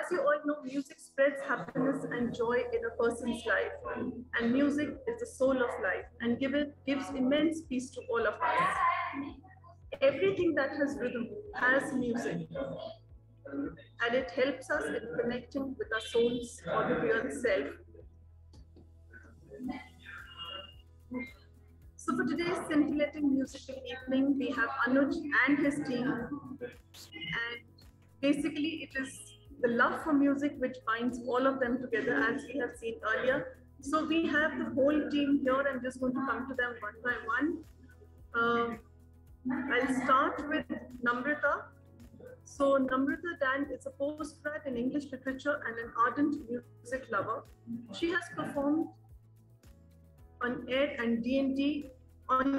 as you all know, music spreads happiness and joy in a person's life. And music is the soul of life and gives immense peace to all of us. Everything that has rhythm has music. And it helps us in connecting with our soul's or the real self. So for today's scintillating musical evening, we have Anuj and his team. And basically, it is the love for music which binds all of them together, as we have seen earlier. So we have the whole team here. I'm just going to come to them one by one. I'll start with Namrata. So Namrata Dan is a postgrad in English literature and an ardent music lover. She has performed on air and D&D, on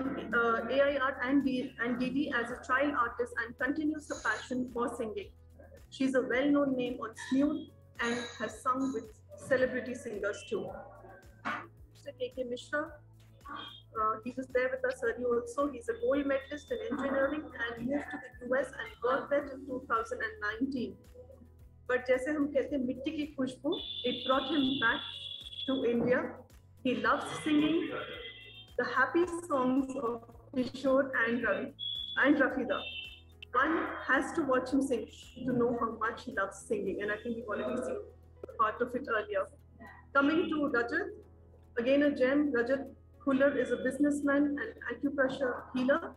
AIR and DD as a child artist, and continues her passion for singing. She's a well-known name on Snooze and has sung with celebrity singers too. Mr. KK Mishra, he was there with us earlier also. He's a gold medalist in engineering and moved to the US and worked there in 2019. But जैसे हम कहते हैं मिट्टी की खुशबू, it brought him back to India. He loves singing the happy songs of Kishore and Rafida. One has to watch him sing to know how much he loves singing, and I think we've already seen part of it earlier. Coming to Rajat, again a gem. Rajat Khuller is a businessman and acupressure healer.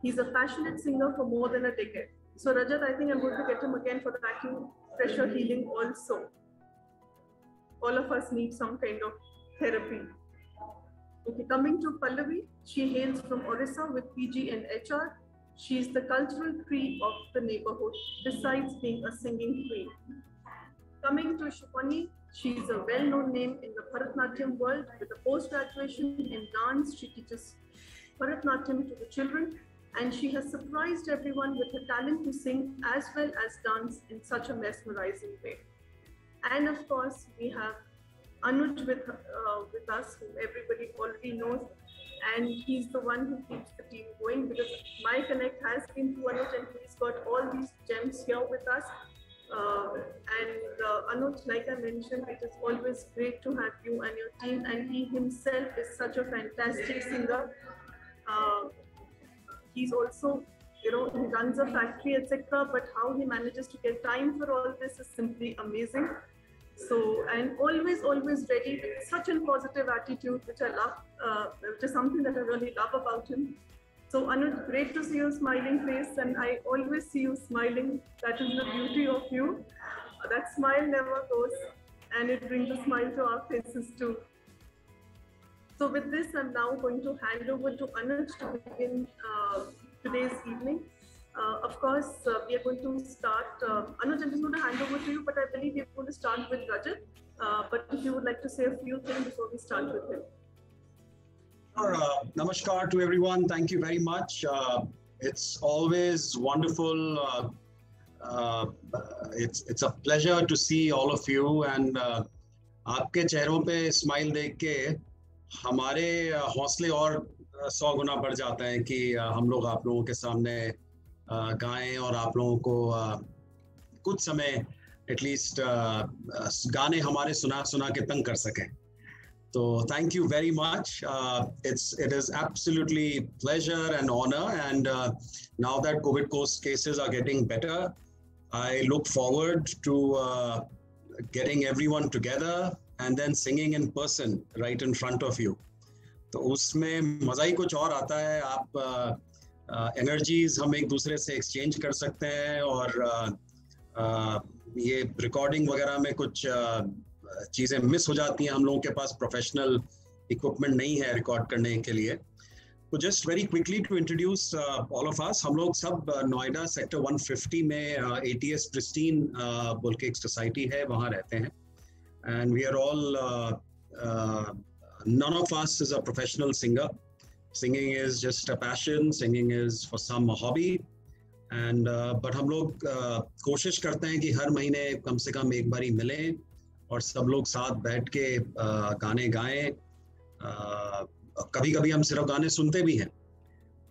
He's a passionate singer for more than a decade. So Rajat, I think I'm going to get him again for the acupressure healing also. All of us need some kind of therapy. Okay, coming to Pallavi, she hails from Orissa with PG and HR. She is the cultural queen of the neighborhood, besides being a singing queen. Coming to Shupani, she is a well-known name in the Bharatnatyam world. With a post-graduation in dance, she teaches Bharatnatyam to the children, and she has surprised everyone with her talent to sing as well as dance in such a mesmerizing way. And of course, we have Anuj with us, whom everybody already knows, and he's the one who keeps the team going, because my connect has been to Anuj, and he's got all these gems here with us. Anuj, like I mentioned, it is always great to have you and your team, and he himself is such a fantastic singer. He's also, he runs a factory, etc. But how he manages to get time for all this is simply amazing. So, and always ready with such a positive attitude, which I love, which is something that I really love about him. So Anuj, great to see your smiling face, and I always see you smiling. That is the beauty of you. That smile never goes, and it brings a smile to our faces too. So with this, I'm now going to hand over to Anuj to begin today's evening. Of course, we are going to start. Anuj, I'm just going to hand over to you, but I believe we're going to start with Rajat. But if you would like to say a few things before we start with him. Namaskar to everyone. Thank you very much. It's always wonderful. It's a pleasure to see all of you, and आपके चेहरों पे smile देख के हमारे हौसले और 100 गुना बढ़ जाते हैं कि हम लोग आप लोगों के सामने गाएं और आप लोगों को कुछ समय एटलीस्ट गाने हमारे सुना के तंग कर सकें. So thank you very much. It is absolutely pleasure and honor. And now that COVID cases are getting better, I look forward to getting everyone together and then singing in person right in front of you. तो उसमें मज़ा ही कुछ और आता है. आप energies हम एक दूसरे से एक्सचेंज कर सकते हैं, और ये रिकॉर्डिंग वगैरह में कुछ चीज़ें मिस हो जाती हैं. हम लोगों के पास प्रोफेशनल इक्विपमेंट नहीं है रिकॉर्ड करने के लिए. तो just very quickly to introduce all of us, हम लोग सब नोएडा सेक्टर 150 में ATS प्रिस्टीन बोल के एक सोसाइटी है, वहाँ रहते हैं. And we are all none of us is a professional singer. Singing is just a passion. Singing is for some a hobby. And but हम लोग कोशिश करते हैं कि हर महीने कम से कम एक बारी मिलें और सब लोग साथ बैठ के गाने गाएं. कभी-कभी हम सिर्फ गाने सुनते भी हैं.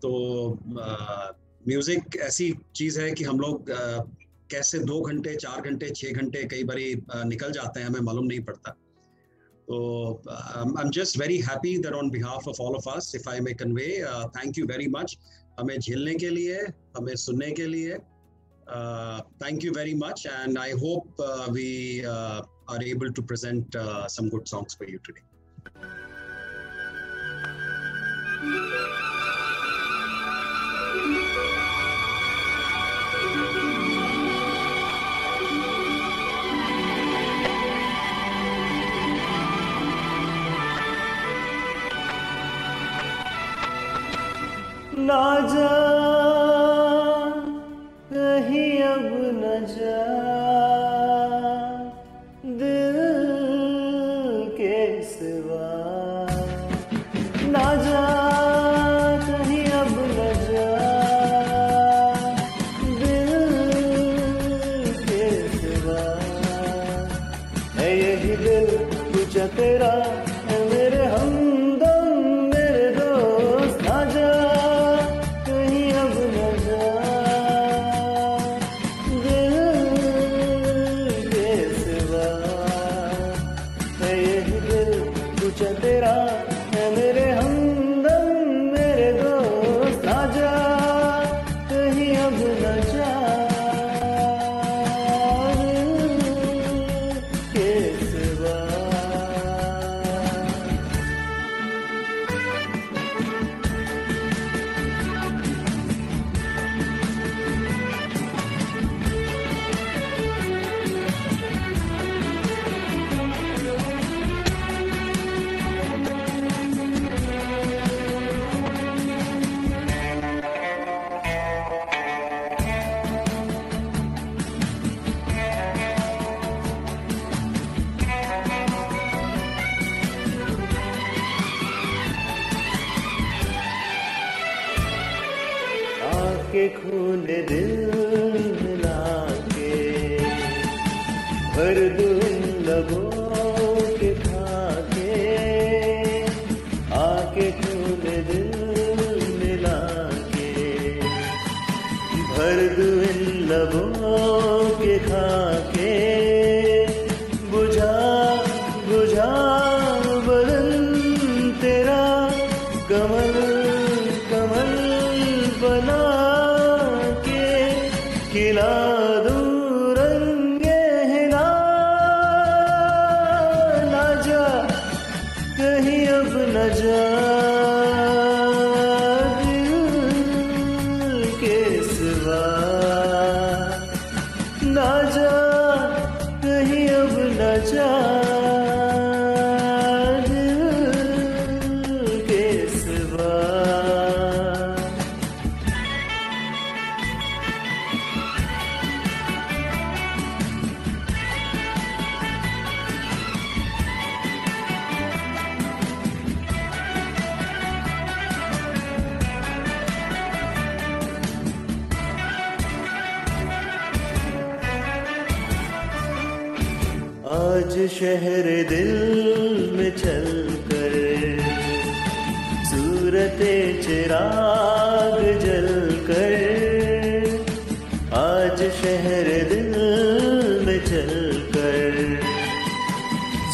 तो म्यूजिक ऐसी चीज़ है कि हम लोग कैसे 2 घंटे 4 घंटे 6 घंटे कई बारी निकल जाते हैं, हमें मालूम नहीं पड़ता. So I'm just very happy that on behalf of all of us, if I may convey, thank you very much. हमें झेलने के लिए, हमें सुनने के लिए, thank you very much, and I hope we are able to present some good songs for you today. ना जा कहीं अब न जा दिल के सिवा, ना जा कहीं अब न जा दिल के सिवा, है यही दिल कुछ तेरा है मेरे हमदम मेरे दोस्त, ना जा तेरा है मेरे हमदम मेरे दोस्त, ना जा कहीं अब न जा के सिवा. के खून दिल मिला के भर दूं लबों के खाके, आके खून दिल मिला के भर दूं लबों के खाके, बुझा बुझा बदन तेरा कमल कमल बना के, खिला दूं रंगे हिला, ना जा कहीं अब न जा दिल के सिवा, ना जा कहीं अब न जा दिल के सिवा. आज शहर दिल में चलकर सूरते चिराग जलकर, आज शहर दिल में चलकर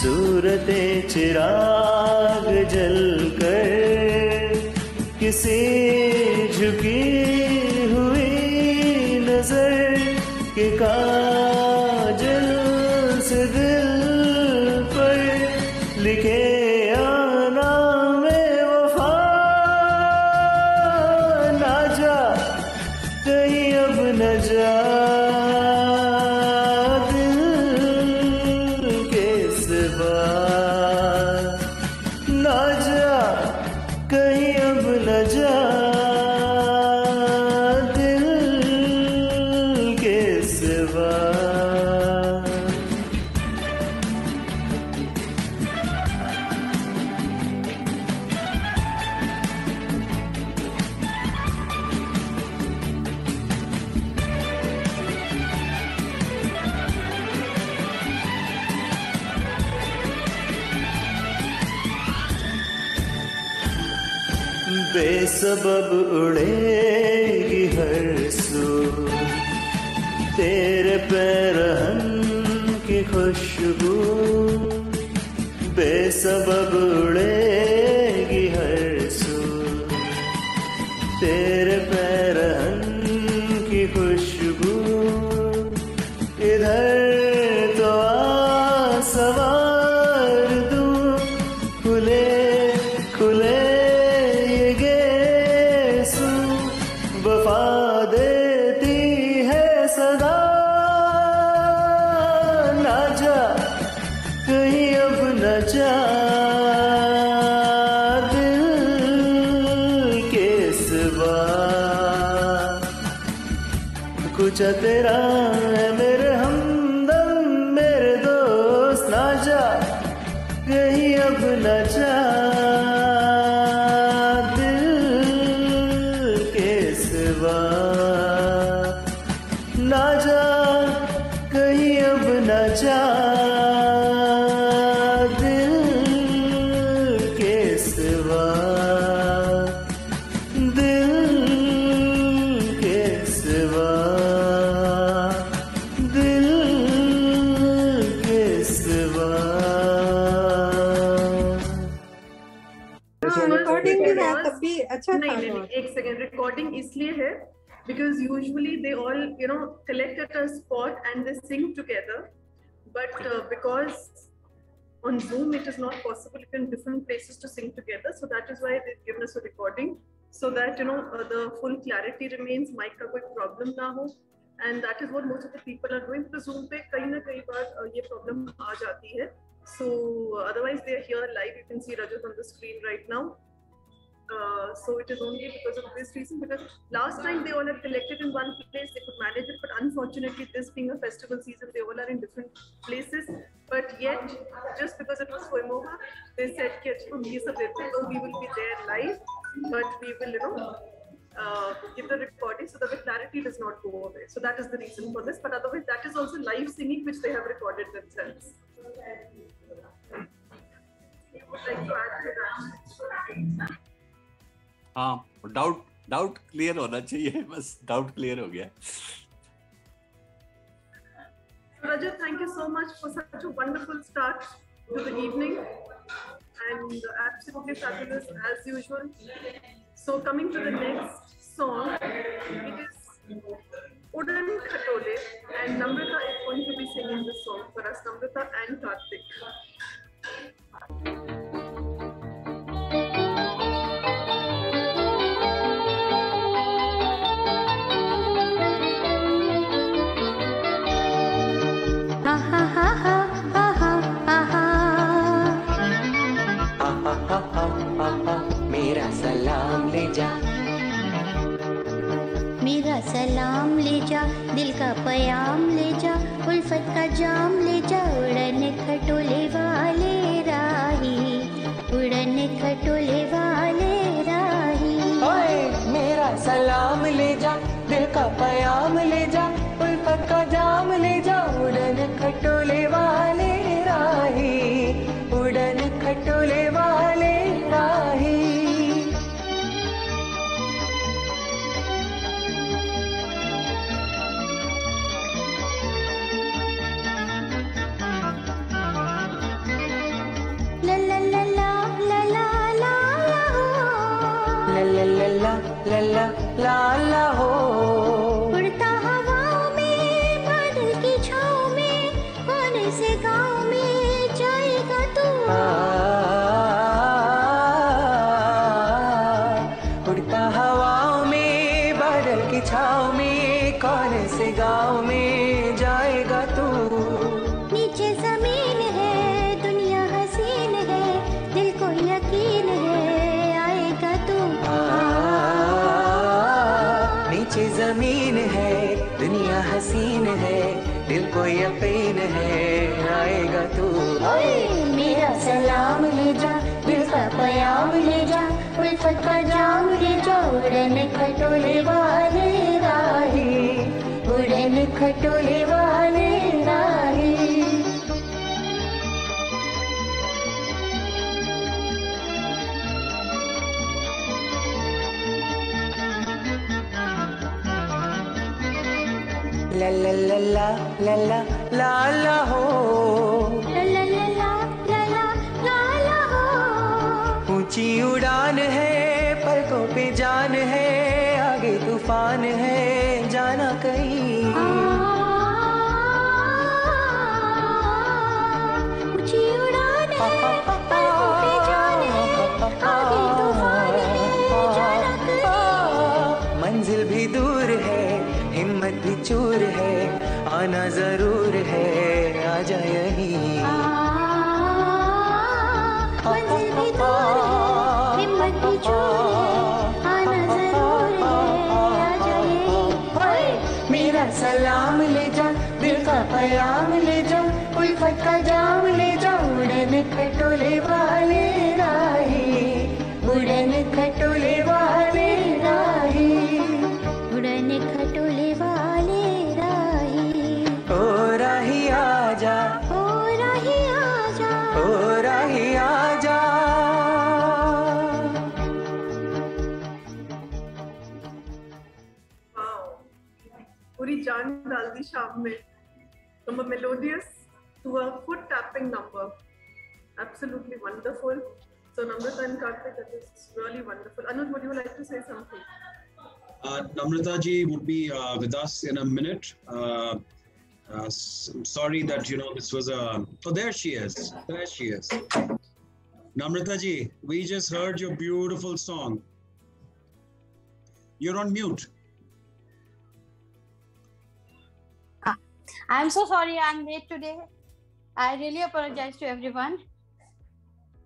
सूरते चिराग जलकर, किसी झुकी हुई नजर के काजल से दिल पर लिखे आना में वफा, ना जा कहीं अब न जा दिल के सिवा, ना जा कहीं अब न जा दिल के सिवा. बेसबब उड़ेगी हर सू तेरे पैरहन की खुशबू बेसबब उड़ेगी हर सू, तेरे पैरहन की खुशबू इधर तो आ सवार दूं, खुले खुले ये गेसू वफा देती है सदा, ना जा कहीं अब न जा दिल के सिवा, कुछ तेरा है मेरे हमदम मेरे दोस्त, ना जा कहीं अब न जा दिल के सिवा, ना जा कहीं अब न जा दिल के सिवा, दिल के सिवा, दिल के सिवा। रिकॉर्डिंग भी है तब भी अच्छा नहीं था नहीं बहुत। एक सेकेंड, रिकॉर्डिंग इसलिए है because usually they all collect at a spot and they sing together, but because on Zoom it is not possible in different places to sing together, so that is why they've given us a recording so that the full clarity remains, mic का कोई problem ना हो, and that is what most of the people are doing because Zoom पे कहीं ना कहीं बार ये problem आ जाती है, so otherwise they are here live. You can see Rajat on the screen right now. So it is only because of this reason, because last time they all had collected in one place, they could manage it, but unfortunately this being a festival season, they all are in different places, but yet just because it was FOMOHA, they said we will be there live, but we will give the recording so that the clarity does not go away. So that is the reason for this, but otherwise that is also live singing which they have recorded themselves. You would like to add to that? हाँ, doubt clear होना चाहिए, बस doubt clear हो गया। Rajat, thank you so much for such a wonderful start to the evening and absolutely fabulous as usual. So coming to the next song, it is Udan Khatole, and Namrata is going to be singing this song for us, Namrata and Karthik. मेरा सलाम ले जा, मेरा सलाम ले जा, दिल का पयाम ले जा, उल्फत का जाम ले जा, उड़न खटोले वाले राही, उड़न खटोले वाले राही। ओए मेरा सलाम ले जा, दिल का पयाम ले जा, उल्फत का जाम ले जा, उड़न खटोले वाले राही, उड़न खटोले वाले राही। ला ला ला ला ला ला ला हो, ला ला ला ला ला ला ला ला हो, उड़ता हवाओं में बादल की छाँव में, कौन से गाँव में जाएगा तू? उड़ता हवाओं में बादल की छाँव में, कौन से गाँव में जाएगा तू? नीचे जमीन है, दुनिया हसीन है, दिल को यकीन है आएगा तू। नीचे जमीन है, दुनिया हसीन है, दिल को यकीन है आएगा तू। ओए मेरा सलाम ले जा, दिल का पयाम ले जा, उल्फत का जाम ले जा, उड़न खटोले वाले राही, उड़न खटोले वाले राही। ला ला ला ला ला ला ला ला हो, ला ला ला ला ला ला ला ला हो। ऊंची उड़ान है पलकों पे जान है, आगे तूफान है जाना कहीं। ऊंची उड़ान है पलकों पे जान है, आगे तूफान है जाना कहीं। मंजिल भी दूर है हिम्मत भी चूर है, आना जरूर है आजा यहीं। मंजिल भी दूर है हिम्मत भी चूर है, आना जरूर है आजा यहीं। मेरा सलाम ले जा, दिल का पैगाम ले जा, उल्फत का जाम ले जा, उड़न खटोले वाले राही, उड़न खटोले वाले राही, उड़न खटोले वाले राही। ओ राही आजा, ओ राही आजा, ओ राही आजा। Wow. पूरी जान डाल दी शाम में। From a melodious to a foot tapping number. Absolutely wonderful. So Namrata and Karthik, that is really wonderful. Anuj, would you like to say something? Namrata ji would be with us in a minute. Sorry that this was a. Oh, there she is. There she is. Namrata ji, we just heard your beautiful song. You're on mute. I'm so sorry I'm late today. I really apologize to everyone.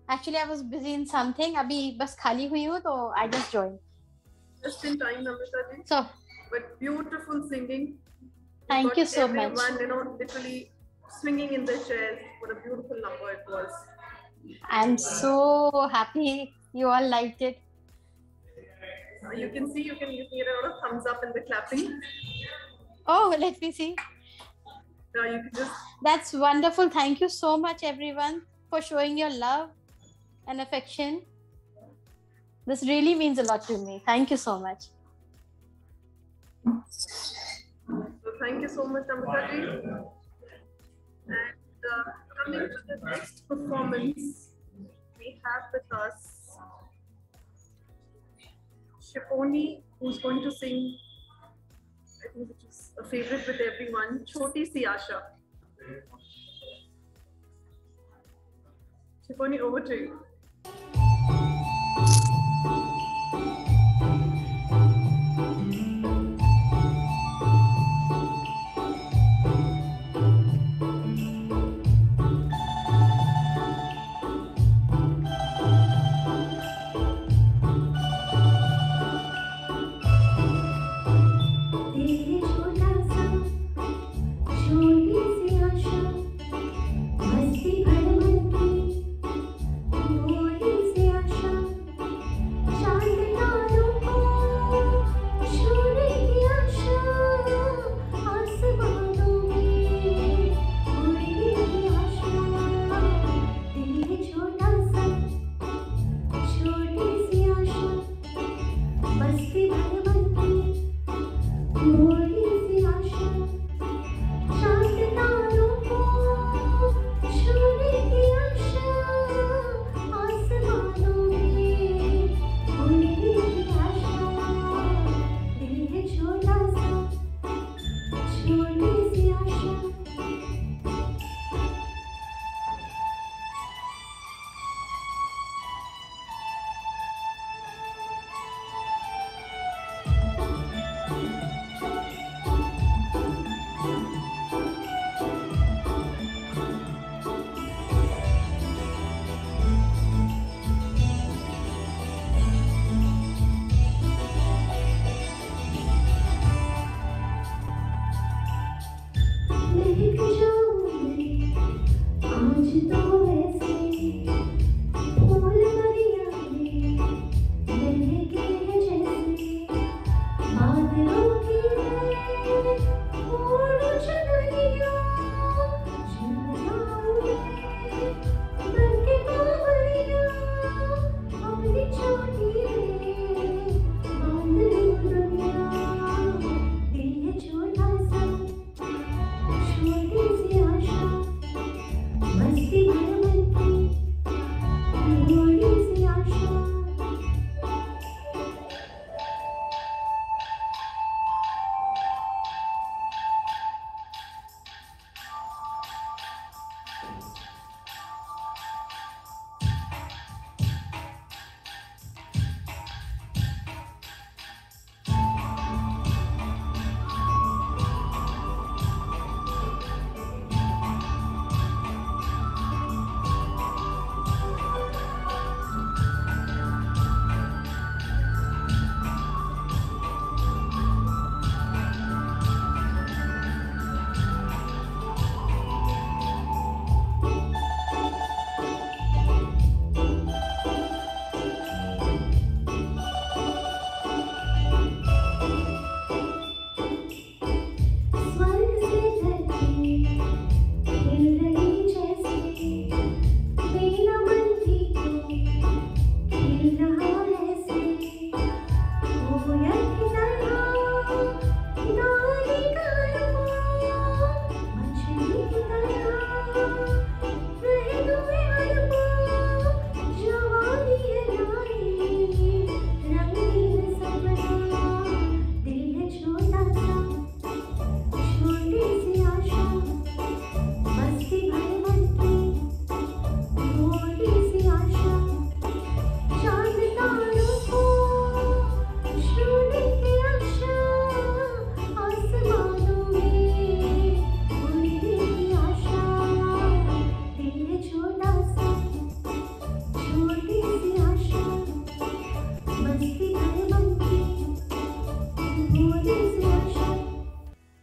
Actually, I was busy in something. अभी बस खाली हुई हूँ तो I just joined. Just in time, Namrata ji. So, But beautiful singing. Thank you so much. Everyone, literally swinging in their chairs. What a beautiful number it was. I'm so happy you all liked it. You can see, you can hear a lot of thumbs up in the clapping. Oh, let me see. You can just. That's wonderful. Thank you so much, everyone, for showing your love and affection. This really means a lot to me. Thank you so much. So thank you so much, Namrata ji. And coming to the next performance, we have with us Shiponi, who's going to sing, I think, which is a favorite with everyone, Choti Si Asha. Shiponi, over to you.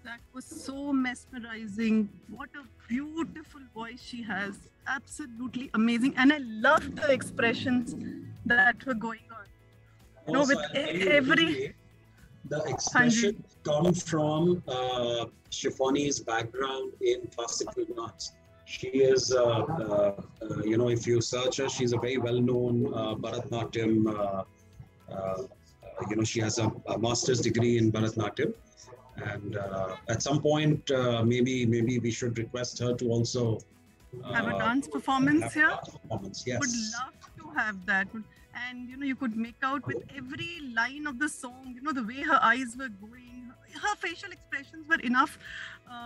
That was so mesmerizing. What a beautiful voice she has. Absolutely amazing. And I love the expressions that were going on. You know, with every... The expression come from Shifani's background in classical dance. She is, you know, if you search her, she's a very well-known Bharatnatyam. You know, she has a master's degree in Bharatnatyam, and at some point, maybe we should request her to also have a dance performance here. Dance performance, yes. Would love to have that. And you know, you could make out with every line of the song, you know, the way her eyes were going, her facial expressions were enough,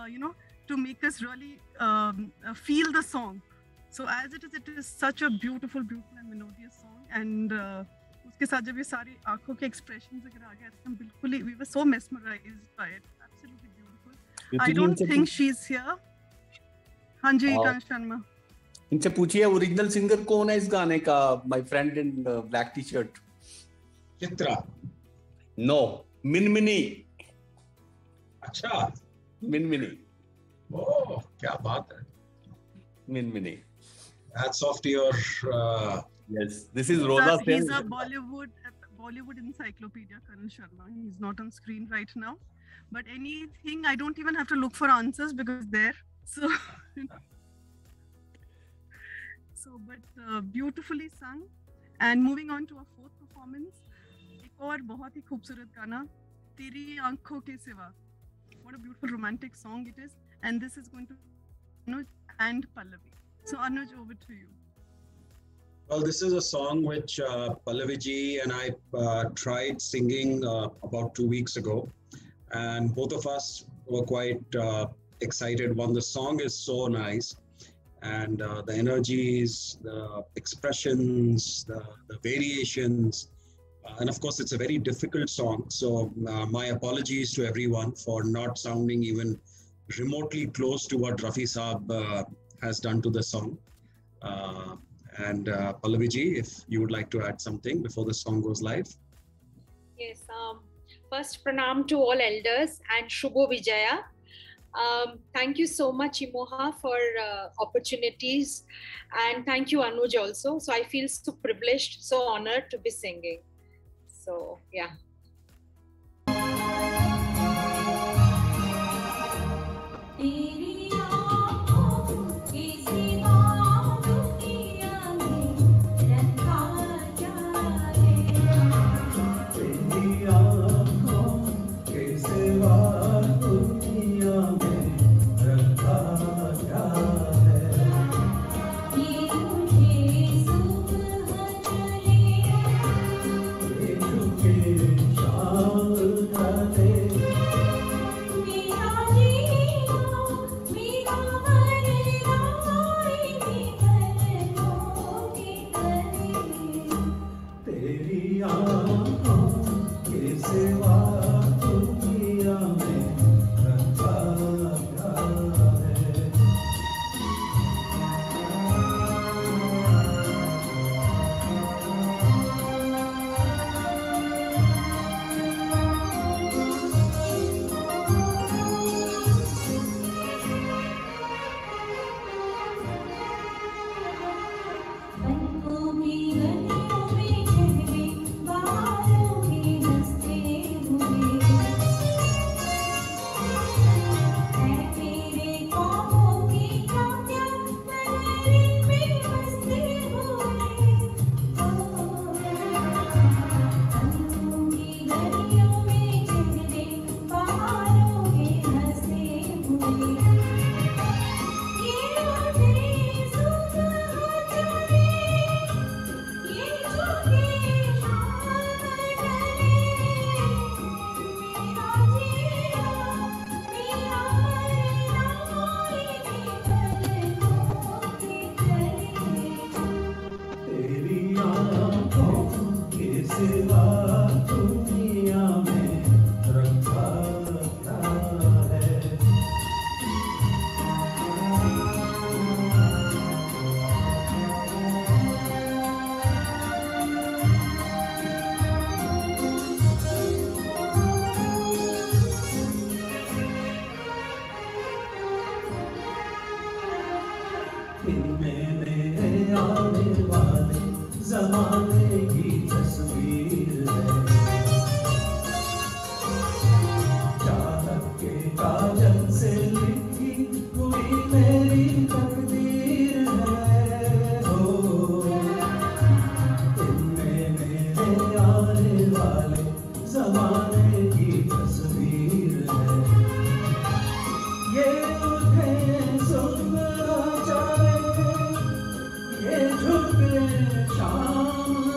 you know, to make us really feel the song. So as it is such a beautiful and melodious song. And उसके साथ जब ये सारी आँखों के expressions अगर आ गए, हम बिल्कुल, we were so mesmerized by it. Absolutely beautiful. I don't think she's here. हाँ जी, कांश शर्मा. इनसे पूछिए ओरिजिनल सिंगर कौन है इस गाने का. My friend in black T shirt. Chitra. No, Minmini. अच्छा, मिनमिनी. ओह, क्या बात है. मिनमिनी. Hats off to your yes, this is Rosa Sen. He's a Bollywood encyclopedia, Karan Sharma. He's not on screen right now, but anything, I don't even have to look for answers because they're so but beautifully sung. And moving on to our fourth performance, एक और बहुत ही खूबसूरत गाना, तेरी आँखों के सिवा. What a beautiful romantic song it is. And this is going to Anuj and Pallavi. So Anuj, over to you. Well, this is a song which Pallavi ji and I tried singing about 2 weeks ago, and both of us were quite excited. One, the song is so nice, and the energies, the expressions, the variations, and of course it's a very difficult song. So my apologies to everyone for not sounding even remotely close to what Rafi Saab has done to the song. And Pallavi ji, if you would like to add something before the song goes live. Yes, first pranam to all elders and Shubho Vijaya. Thank you so much, Imoha, for opportunities, and thank you, Anuj, also. So I feel so privileged, so honored to be singing. So yeah. भी जमाने की तस्वीर है। चाहत के काजल से लिखी हुई मेरी तकदीर है। हो तुमने मेरे आने वाले जमाने की तस्वीर है। ये उठे सुबह चाहे, ये झुके शाम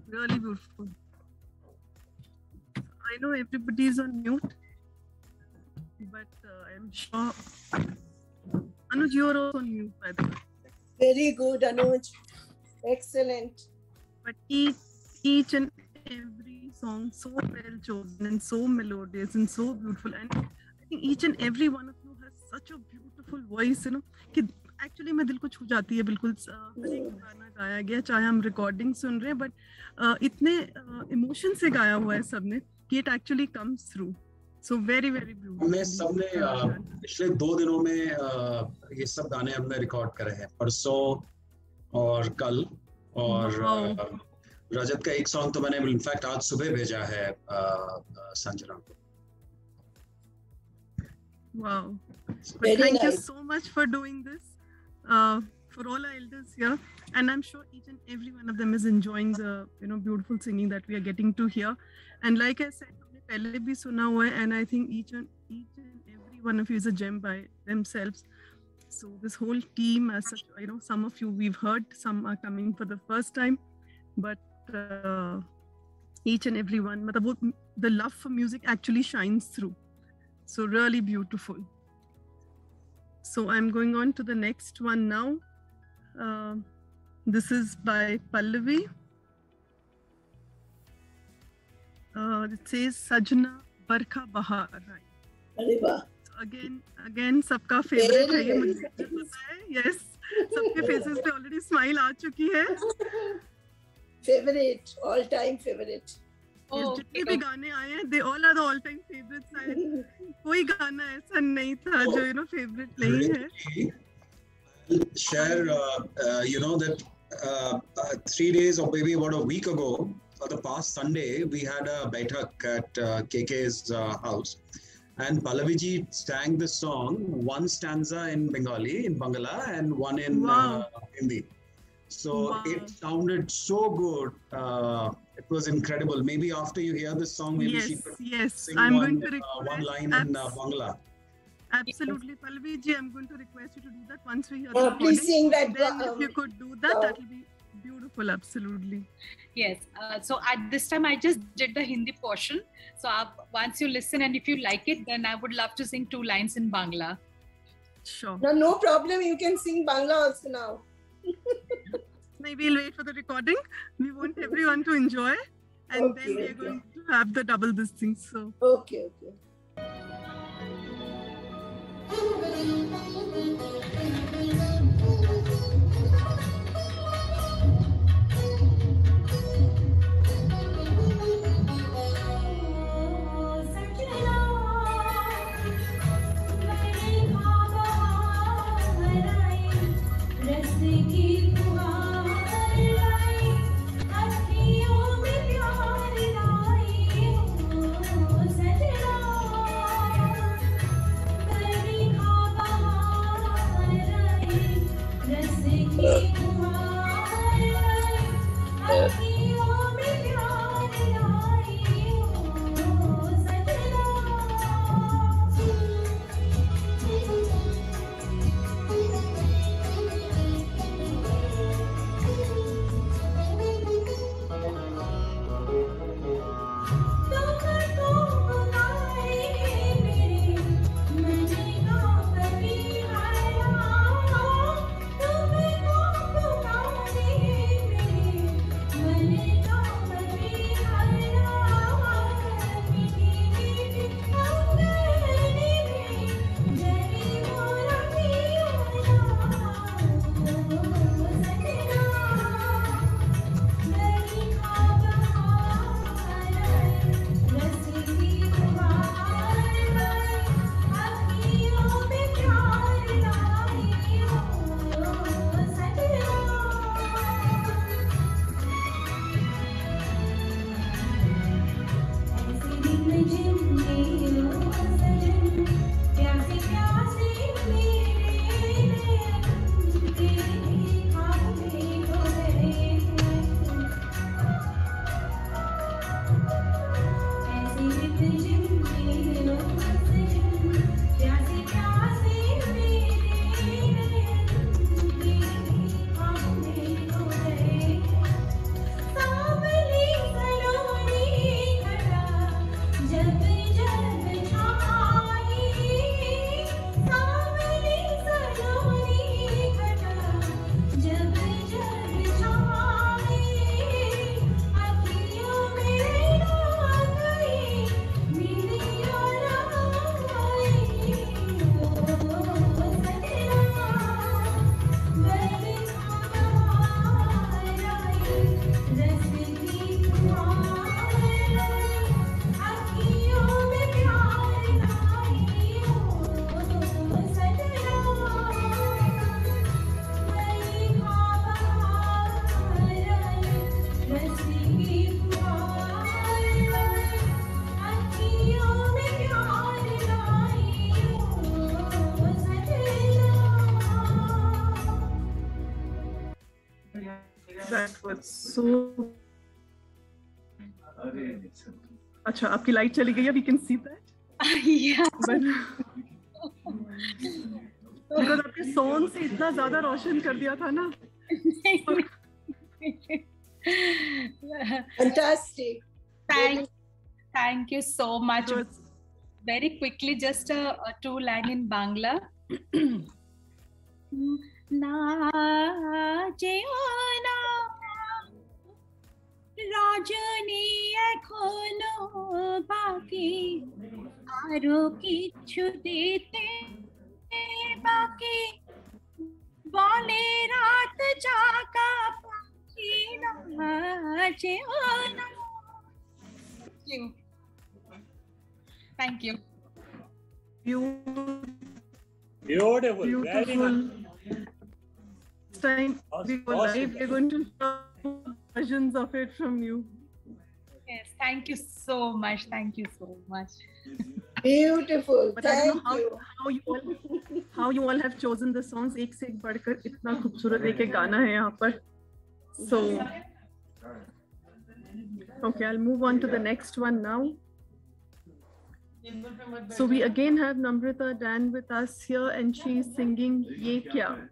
Really beautiful. I know everybody is on mute, but I'm sure Anuj, you're also on mute, by the way. Very good, Anuj. Excellent. But each and every song so well chosen and so melodious and so beautiful, and I think each and every one of you has such a beautiful voice, you know, कि actually मैं दिल को छू जाती है बिल्कुल. हर एक गाना गाया गया, चाहे हम रिकॉर्डिंग सुन रहे हैं, but इतने इमोशन से गाया हुआ है सबने कि it actually comes through. So very very beautiful. हमने सबने पिछले 2 दिनों में ये सब गाने हमने रिकॉर्ड करे हैं, परसों और कल, और रजत का एक सॉन्ग तो मैंने इनफैक्ट आज सुबह भेजा है संजना को. Wow. But thank you so much for doing this for all our elders here, and I'm sure each and every one of them is enjoying the beautiful singing that we are getting to hear. And like I said, हमने पहले भी सुना हुआ है, and I think each and every one of you is a gem by themselves. So this whole team, as such, some of you we've heard, some are coming for the first time, but each and every one, the love for music actually shines through. So really beautiful. So I'm going on to the next one now. This is by Pallavi. It says Sajna Barkha Bahar. Right. So again, सबका favorite है ये, मुझे पता है. Yes, सबके faces पे already smile आ चुकी है. Favorite, all time favorite. जितने भी गाने आए हैं, they all are the all time favorites. कोई गाना ऐसा नहीं था जो favorite नहीं है. I'll share, that 3 days or maybe about a week ago, for the past Sunday, we had a baitak at KK's house, and Pallavi ji sang the song, one stanza in Bengali, in Bangla, and one in Hindi. So it sounded so good. It was incredible. Maybe after you hear this song, maybe she could sing one line in Bangla. Absolutely, Pallavi ji, I'm going to request you to do that once we hear the recording. Please sing that. Then if you could do that, that will be beautiful. Absolutely. Yes. So at this time, I just did the Hindi portion. So once you listen and if you like it, then I would love to sing 2 lines in Bangla. Sure. No problem. You can sing Bangla also now. Maybe we'll wait for the recording. We want everyone to enjoy, and then we're going to have the double this thing. So okay. Bye. So अच्छा, आपकी light चली गई है, we can see that. Yeah. But because आपके song से इतना ज्यादा रोशन कर दिया था ना. Fantastic. Thank you so much. Very quickly, just a two line in Bangla. Na jeona rajani ekhono baki aro kichu dete baki bole raat jaga paki na jeona. Thank you. Beautiful. Very nice. This time we're going to show versions of it from you. Yes, thank you so much. Thank you so much. Beautiful. But I don't know how you all have chosen the songs. एक से एक बढ़कर इतना खूबसूरत एक एक गाना है यहाँ पर. So okay, I'll move on to the next one now. So we again have Namrata Dan with us here, and she is singing Ye Kya.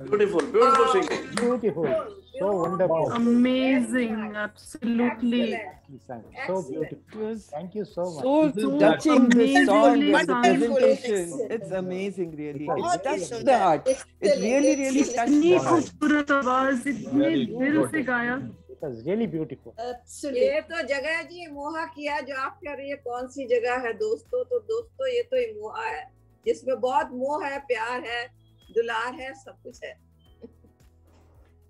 Beautiful, beautiful singing. Beautiful. So wonderful. Amazing. Absolutely. So beautiful. Thank you so much. So touching this song and the Wonderful, presentation. excellent. It's amazing, really. It बहुत ही touched सुंदर, the heart. It excellent, really, really excellent. touched इतनी the heart. खूबसूरत आवाज, इतने दिल से गाया. It was really beautiful. ये तो जगह जी मोहा किया जो आप कह रही है कौन सी जगह है दोस्तों, तो दोस्तों ये तो मोहा है जिसमें बहुत मोह है, प्यार है, दुलार है, सब कुछ है.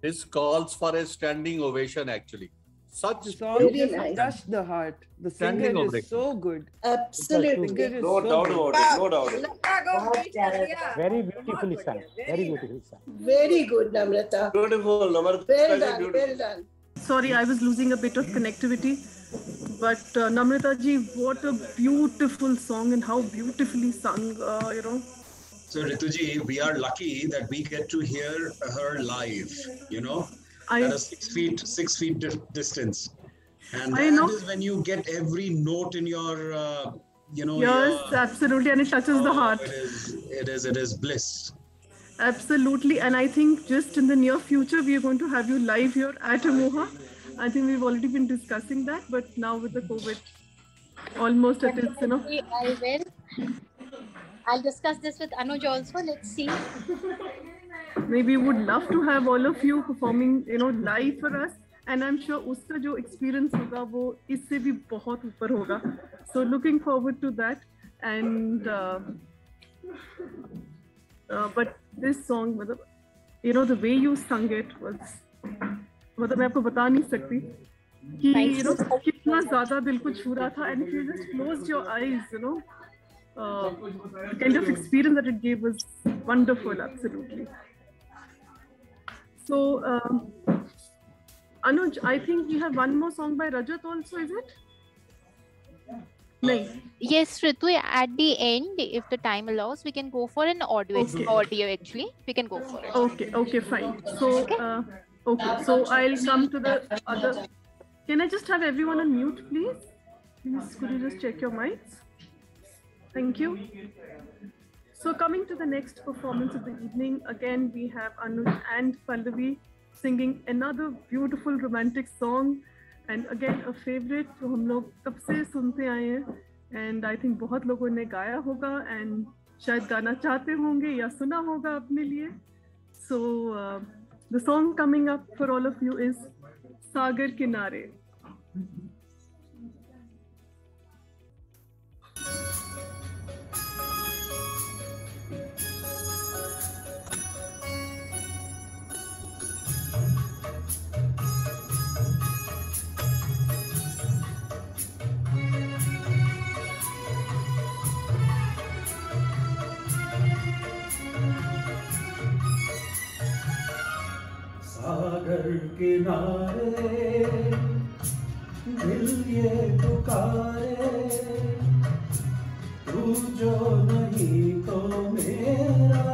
This calls for a standing ovation actually. Such Song Really just nice. touched the heart. The Standing singer is ovation. so good. Absolutely. The singer is No so doubt good. about it. No doubt. लता को beat कर दिया. Very beautifully sung. Very beautifully sung. Very good, Namrata. Beautiful, Namrata. Well Very done, beautiful. well done. Sorry, I was losing a bit of connectivity. But Namrata ji, what a beautiful song and how beautifully sung, you know. So Rituji, we are lucky that we get to hear her live, you know, at a 6 feet distance. And I that know. is when you get every note in your, you know, Yes, absolutely, and it touches the heart. it is bliss. Absolutely, and I think just in the near future we are going to have you live here at Amoha. I think we've already been discussing that, but now with the COVID, almost it is, you know. I will. I'll discuss this with Anuj also. Let's see. Maybe would love to have all of you performing, you know, live for us. And I'm sure उसका जो experience होगा वो इससे भी बहुत ऊपर होगा. So looking forward to that. And but this song, मतलब, you know, the way you sung it was, मतलब मैं आपको बता नहीं सकती कि you know कितना ज़्यादा दिल को छू रहा था. And if you just closed your eyes, you know, the kind of experience that it gave was wonderful. Absolutely. So. Anuj, I think we have one more song by Rajat also, is it? No. Yes, Ritu, at the end, if the time allows, we can go for an audio. Okay. Audio actually, we can go for it. Okay, fine. So, okay, so I'll come to the other. Can I just have everyone on mute, please? Please, could you just check your mics? Thank you. So, coming to the next performance of the evening, again, we have Anuj and Pallavi singing another beautiful romantic song, and again a favorite जो हम लोग कब से सुनते आए हैं, and I think बहुत लोगों ने गाया होगा and शायद गाना चाहते होंगे या सुना होगा अपने लिए. So the song coming up for all of you is सागर किनारे. सागर किनारे दिल ये पुकारे, तू जो नहीं तो मेरा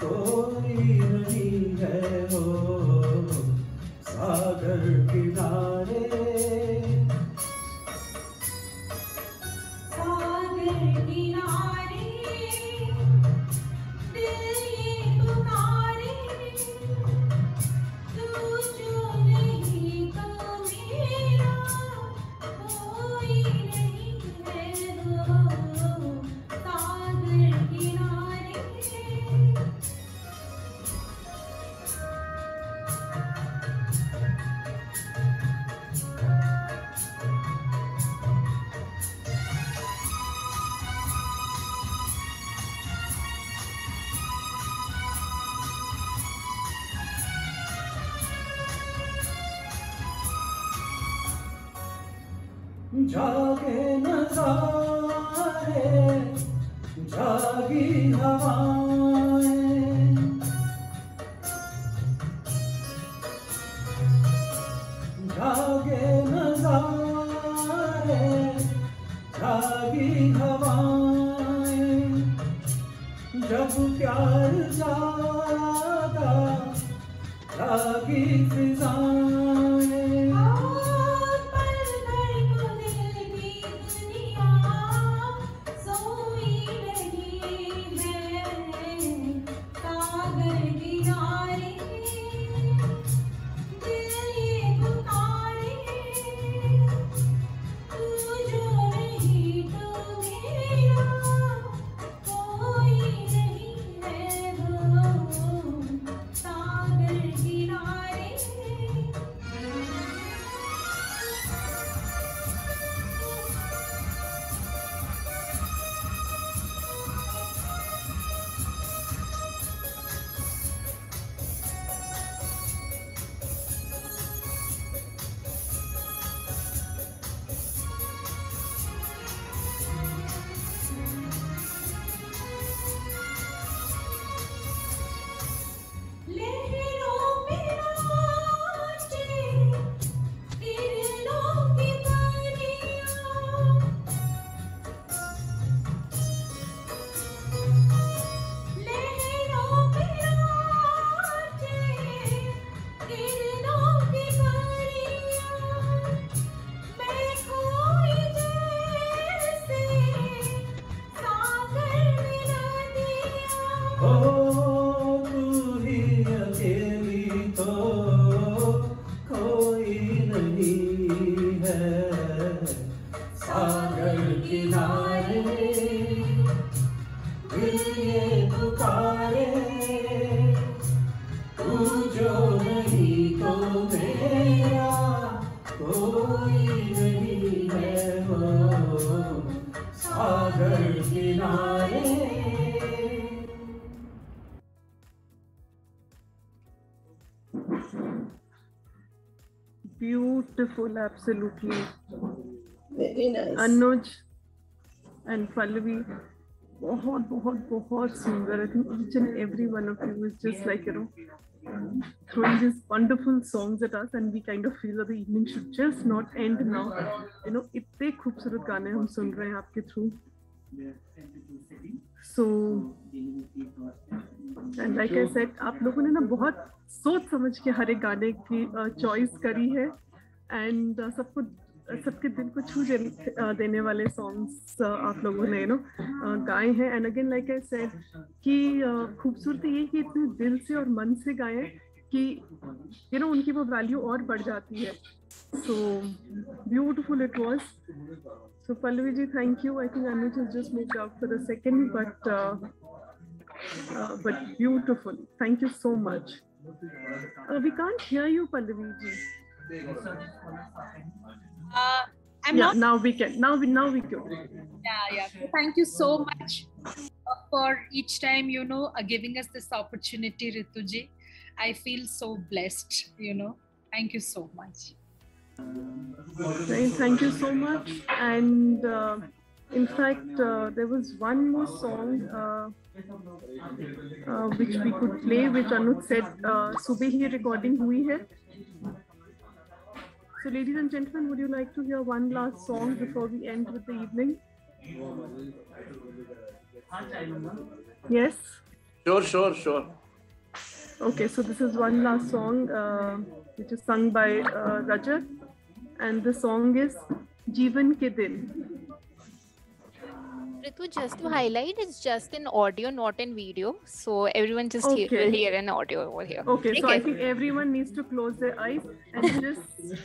कोई नहीं है हो. सागर किनारे जागे नज़ारे, जागी हवाएं, जागे नज़ारे, जागी हवाएं, जब प्यार जागा जागी फिजाएं. सागर किनारे तू ही अकेली तो कोई नहीं है। सागर किनारे दिल ये पुकारे, तू जो नहीं तो मेरा कोई नहीं है हो। सागर किनारे। Beautiful, absolutely. Very nice. Anuj and Pallavi, बहुत सुंदर. I think each and every one of you is just like, throwing these wonderful songs at us, and we kind of feel that the evening should just not end now. इतने खूबसूरत गाने हम सुन रहे हैं आपके through. So, and like I said, आप लोगों ने ना बहुत सोच समझ के हर एक गाने की चॉइस करी है, and सबके दिल को छू देने वाले सॉन्ग्स आप लोगों ने गाए हैं. And again like I said कि खूबसूरती ये कि इतने दिल से और मन से गाए कि उनकी वो वैल्यू और बढ़ जाती है. So beautiful it was. So Pallavi ji, thank you. I think Anuj has just moved out for a second, but beautiful. Thank you so much. We can't hear you, Pallavi ji. I'm not. Now we can. Now we can. Yeah. Thank you so much for each time, giving us this opportunity, Ritu ji. I feel so blessed, Thank you so much. Thank you so much. And in fact, there was one more song which we could play, which Anuj said सुबह ही recording हुई है. So ladies and gentlemen, would you like to hear one last song before we end with the evening? Yes? Sure. Okay, so this is one last song which is sung by Rajat, and the song is Jeevan Ke Din. Ritu, just to highlight, it's just in audio, not in video. So everyone just will hear an audio over here. Okay, so I think everyone needs to close their eyes and just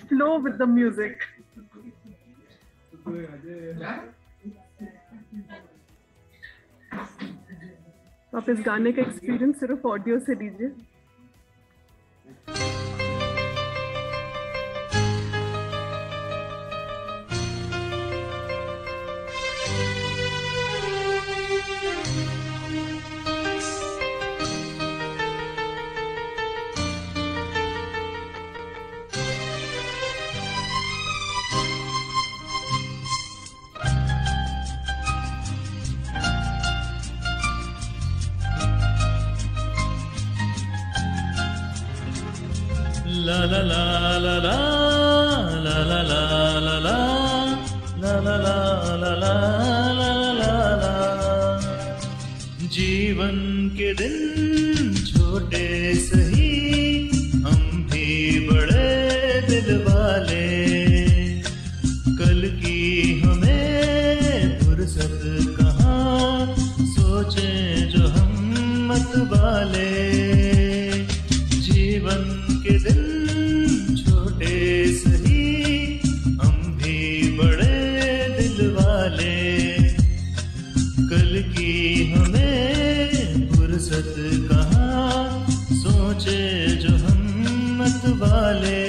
flow with the music. आप इस गाने का experience सिर्फ audio से लीजिए. La la la la la la la la la la la la la la la la. जीवन के दिन छोटे सही, हम भी बड़े दिल वाले. कल की हमें फुर्सत कहाँ, सोचें जो हम मत वाले. जीवन के दिन छोटे सही, हम भी बड़े दिल वाले. कल की हमें फुर्सत कहाँ, सोचे जो हम मत वाले.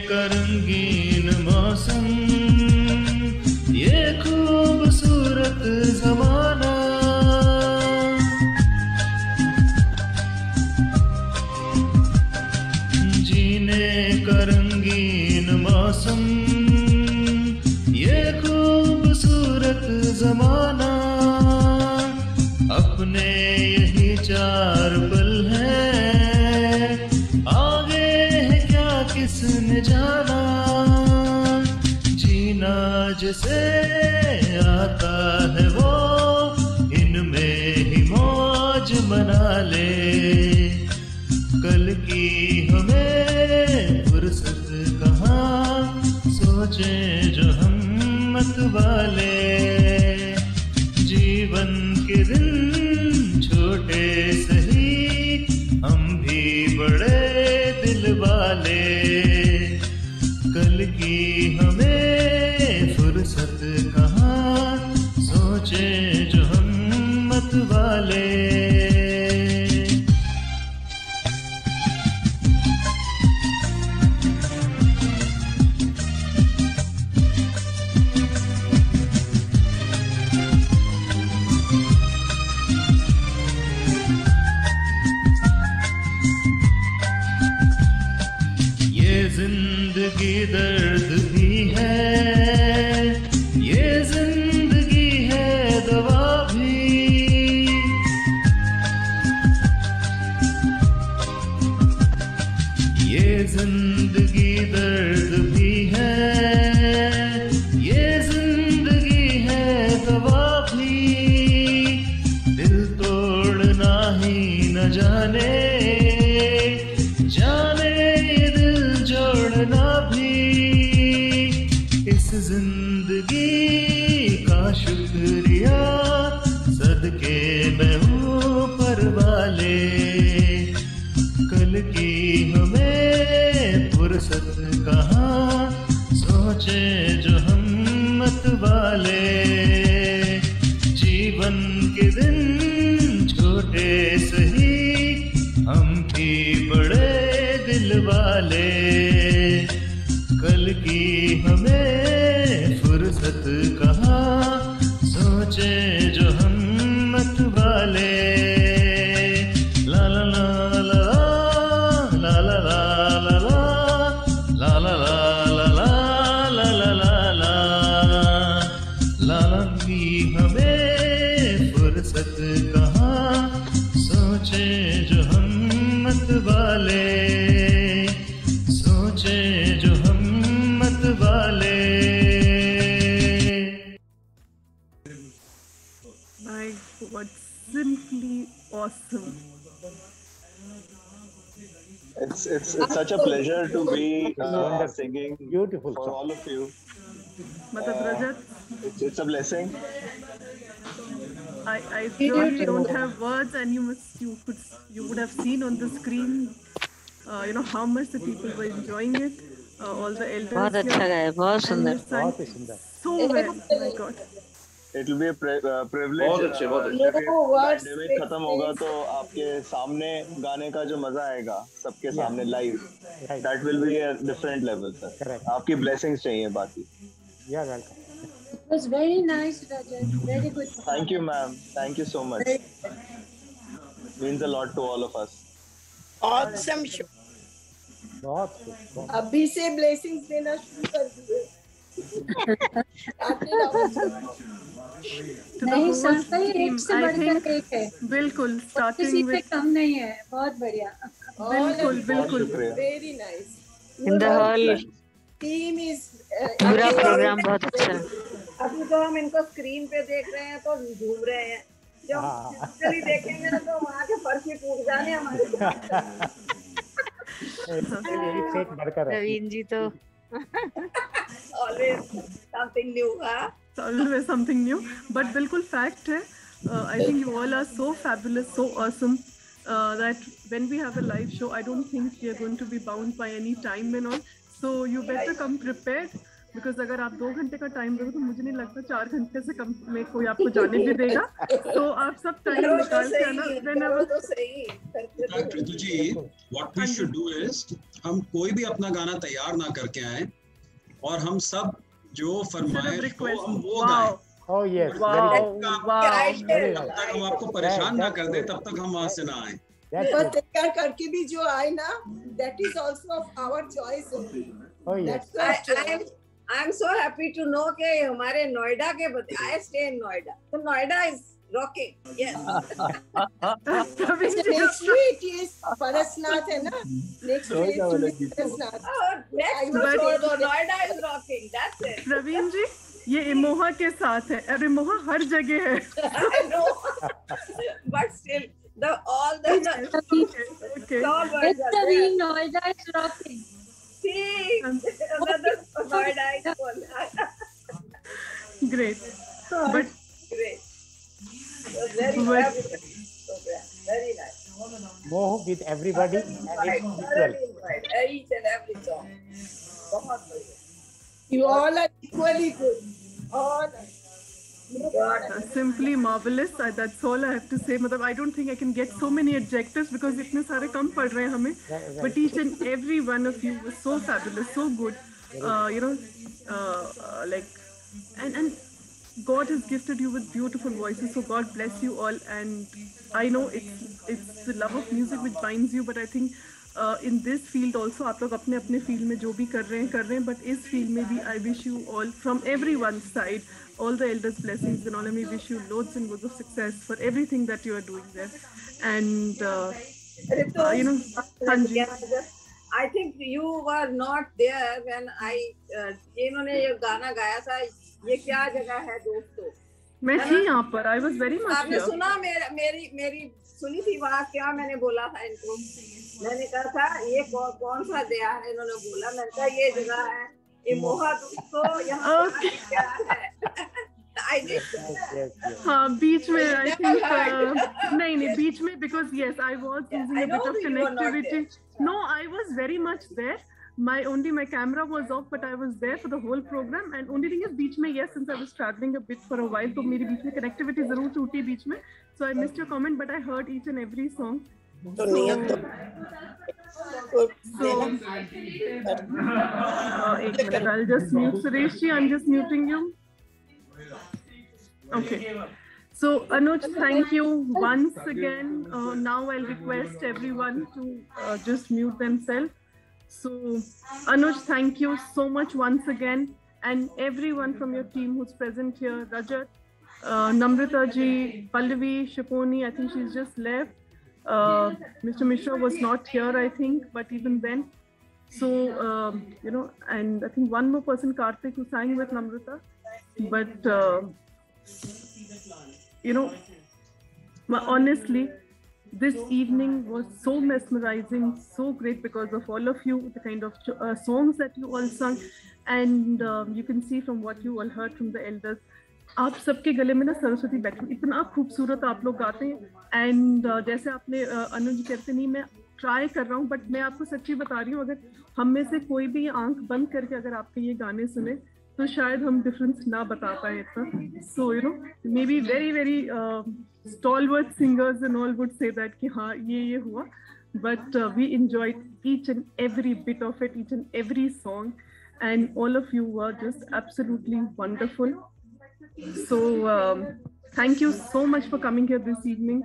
का रंगीन मौसम, ये खूबसूरत ज़माना. जीने का रंगीन मौसम, ये खूबसूरत ज़माना. अपने यही चार पल हैं, आगे है क्या किसने जाना. जीना आज से आता है वो, इनमें ही मौज मना ले। कल की हमें फुर्सत कहाँ, सोचे जो हम मत वाले। जीवन के दिन छोटे सही, हम भी बड़े दिल वाले। कल की हमें फुर्सत कहाँ, सोचे जो हम मत वाले। जिंदगी दर्द भी है, ये जिंदगी है दवा भी। ये जिंदगी दर्द भी है, ये जिंदगी है दवा भी। दिल तोड़ना ही न जाने, जाने जोड़ना भी। इस जिंदगी का शुक्रिया सदके मैं ऊपर वाले। कल की हमें फुर्सत कहाँ, सोचे जो हम मत वाले। जीवन के दिन छोटे सही, हम भी बड़े दिल वाले। कल की हमें फुर्सत कहाँ, सोचे जो हम मत वाले। ला ला ला ला ला ला ला ला ला ला ला ला ला ला ला की हमें फुर्सत कहाँ, सोचे जो हम मत वाले। सोचे जो हम मत वाले। My God, simply awesome. It's such a pleasure to be singing beautiful for all of you. It's a blessing. I really don't have words, and you would have seen on the screen, how much the people were enjoying it. All the elders. बहुत अच्छा गाया, बहुत सुंदर, बहुत ही सुंदर. So well, my God. It will be a privilege. बहुत अच्छे, बहुत अच्छे. पैंडेमिक खत्म होगा तो आपके सामने गाने का जो मजा आएगा, सबके सामने live, that will be a different level, sir. आपकी blessings चाहिए बाकी. Yeah, welcome. It was very nice, Rajat. Very good. Thank you, ma'am. Thank you so much. Means a lot to all of us. Awesome show. बहुत अभी से blessings देना शुरू कर दिए। नहीं, सबका ही एक से बढ़कर एक है। बिल्कुल, किसी से कम नहीं है। बहुत बढ़िया। बिल्कुल। Very nice. In the hall. Team is. पूरा प्रोग्राम बहुत अच्छा। अभी तो हम इनको स्क्रीन पे देख रहे हैं तो झूम रहे हैं। जब फिजिकली देखेंगे ना तो वहाँ के फर्श ही टूट जाने हमारे। रवीन जी तो always something new, huh? Always something new, but बिल्कुल fact है. I think you all are so fabulous, so awesome that when we have a live show, I don't think we are going to be bound by any time and all. So you better come prepared, because अगर आप 2 घंटे का time दोगे तो मुझे नहीं लगता 4 घंटे से कम में कोई आपको जाने भी देगा. तो आप सब टाइम निकाल के आना. ऋतु जी, what we should do is हम कोई भी अपना गाना तैयार ना करके आए और हम सब जो फरमाइश हो हम वो गाएं. Oh yes. तब तक हम आपको परेशान ना कर दे, तब तक हम वहाँ से ना आए. तैयार करके भी जो आए ना, that is also of our choice. Oh yes. I am so happy to know कि हमारे नोएडा के I stay in Noida, so Noida is rocking. Yes. Next week is Parasnath है ना? Next week is Parasnath. Next Noida is rocking. That's it. Praveen जी, ये इमोहा के साथ है, और इमोहा हर जगह है. I know, but still, all the okay. Noida is rocking. See, another Noida is full. Great, but great. It was very fabulous program. Very nice. Moh with everybody and it's equal. Each and every song. बहुत बढ़िया. You all are equally good. All. Simply marvelous. That's all I have to say. मतलब I don't think I can get so many adjectives because इतने सारे कम पड़ रहे हैं हमें. But each and every one of you was so fabulous, so good. You know, like, and God has gifted you with beautiful voices. So God bless you all. And I know it's the love of music which binds you. But I think in this field also, आप लोग अपने अपने field में जो भी कर रहे हैं. But इस field में भी I wish you all from everyone's side all the elders' blessings, and all. And we wish you loads and loads of success for everything that you are doing there. And you know, Sanji. I think you were not there when इन्होंने ये गाना गाया था. ये क्या जगह है दोस्तों? मैं थी यहाँ पर. I was very much आपने here. सुना मेरी सुनी थी बात? क्या मैंने बोला था इनको? मैंने कहा था ये कौन सा दया है? इन्होंने बोला. मैंने कहा ये जगह है इमोहा दोस्तों. यहाँ क्या है? I did. हाँ, बीच में I think नहीं बीच में, because yes, I was using a bit of connectivity. No, I was very much there. My camera was off, but I was there for the whole program. And only thing is बीच में, yes, since I was traveling a bit for a while, तो मेरी बीच में connectivity जरूर टूटी बीच में. So I missed your comment, but I heard each and every song. So एक minute, I'll just mute Suresh ji. I'm just muting you. Okay. So Anuj, thank you once again. Now I'll request everyone to just mute themselves. So Anuj, thank you so much once again, and everyone from your team who's present here. Rajat, Namrata ji, Pallavi, Shiponi, I think she's just left. Mr. Mishra was not here, I think, but even then. So, you know, and I think one more person, Karthik, who sang with Namrata. But, you know, honestly, this evening was so mesmerizing, so great because of all of you, the kind of songs that you all sung. And you can see from what you all heard from the elders, आप सबके गले में ना सरस्वती बैठी, इतना खूबसूरत आप लोग गाते हैं. एंड जैसे आपने अनुज कहते नहीं, मैं ट्राई कर रहा हूँ, बट मैं आपको सच्ची बता रही हूँ, अगर हम में से कोई भी आंख बंद करके अगर आपके ये गाने सुने तो शायद हम डिफरेंस ना बता पाए इतना. So you know, may be very very stalwart singers and all would say that कि हाँ ये हुआ, but we enjoyed each and every bit of it, each and every song, and all of you were just absolutely wonderful. So thank you so much for coming here this evening,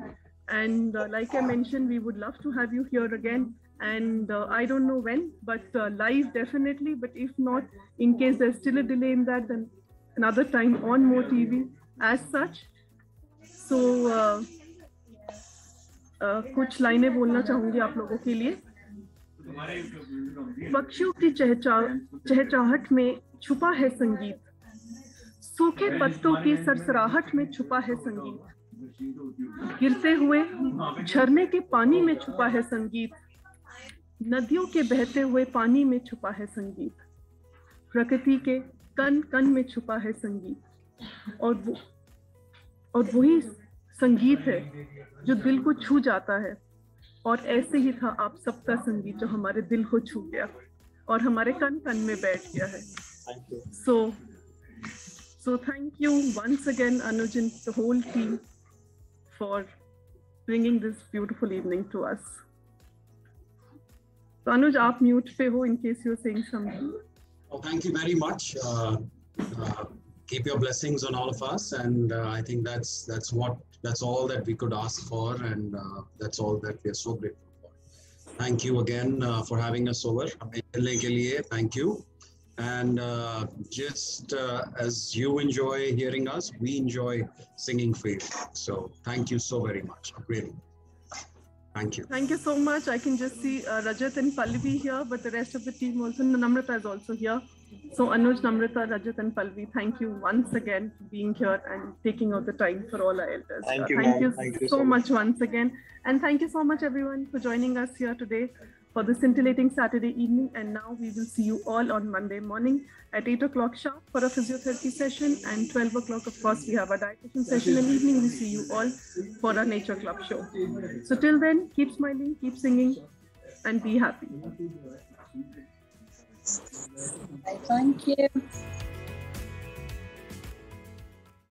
and like I mentioned, we would love to have you here again, and I don't know when, but live definitely, but if not, in case there's still a delay in that, then another time on Mo TV as such. So कुछ लाइनें बोलना चाहूंगी आप लोगों के लिए. पक्षियों की चहचहाहट में छुपा है संगीत, सूखे पत्तों की सरसराहट में छुपा है संगीत, गिरते हुए झरने के पानी में छुपा है संगीत, नदियों के बहते हुए पानी में छुपा है संगीत, प्रकृति के कण कण में छुपा है संगीत, और वही संगीत है जो दिल को छू जाता है. और ऐसे ही था आप सबका संगीत जो हमारे दिल को छू गया और हमारे कण कण में बैठ गया है. So thank you once again, Anuj, and the whole team for bringing this beautiful evening to us. So Anuj, आप mute पे हो in case you're saying something. Oh, thank you very much. Keep your blessings on all of us, and I think that's all that we could ask for, and that's all that we are so grateful for. Thank you again for having us over. Thank you. And just as you enjoy hearing us, we enjoy singing for you. So thank you so very much. Really. Thank you. Thank you so much. I can just see Rajat and Pallavi here, but the rest of the team also. Namrata is also here. So Anuj, Namrata, Rajat and Pallavi, thank you once again for being here and taking out the time for all our elders. Thank you, thank you so much once again. And thank you so much everyone for joining us here today for the scintillating Saturday evening. And now we will see you all on Monday morning at 8 o'clock sharp for a physiotherapy session, and 12 o'clock, of course, we have a dietitian session, and evening we see you all for our Nature Club show. So till then, keep smiling, keep singing, and be happy. Thank you.